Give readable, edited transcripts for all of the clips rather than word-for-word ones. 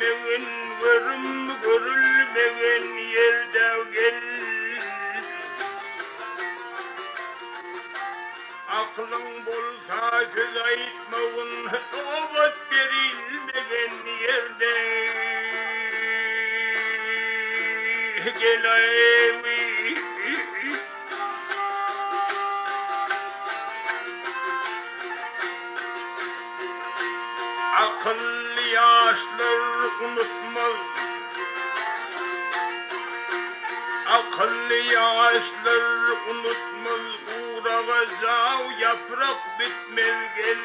görülmeyen, görülmeyen yerde gel. Aklın bolsa söz aytmağın, obat verilmegen yerde gel evi. Akıllı yaşlar unutmaz, akıllı yaşlar unutmaz, uğrağa zav yaprak bitmez gel.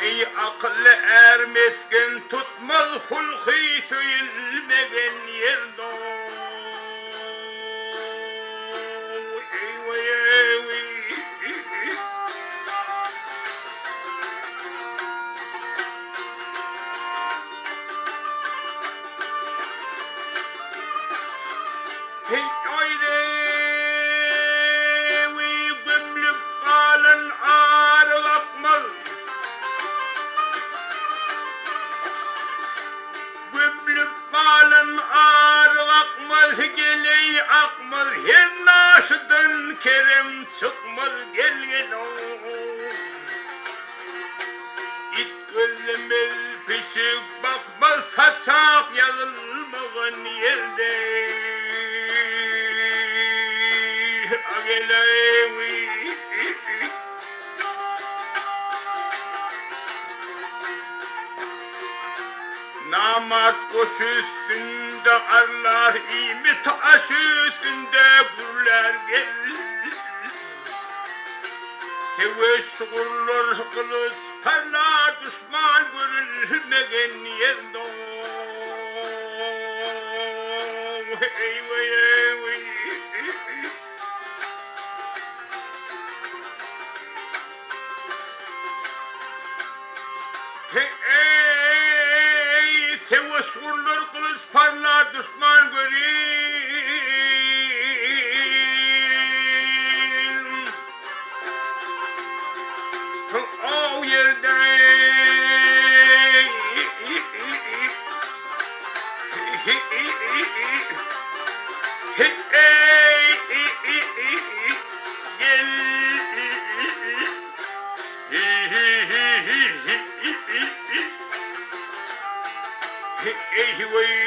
Ey akıllı ermesken tutmaz hulkı söyülmegen yerde. Hey oylevi gömlüp kalan ağrı akmaz, gömlüp kalan ağrı akmaz, geley akmaz, her naşıdan kerem çıkmaz gel gel o. İt gözlemez pişik bakmaz, saçak yazılmağın yerde. Agelevi namat koş üstünde arlar, imi taş üstünde gürler gel. Seveş gurlar kılıç parlar, düşman görülmegen yerde. Hey, seveş gurlar kılıç parlar, düşman görül. O yerde gel. Ey vay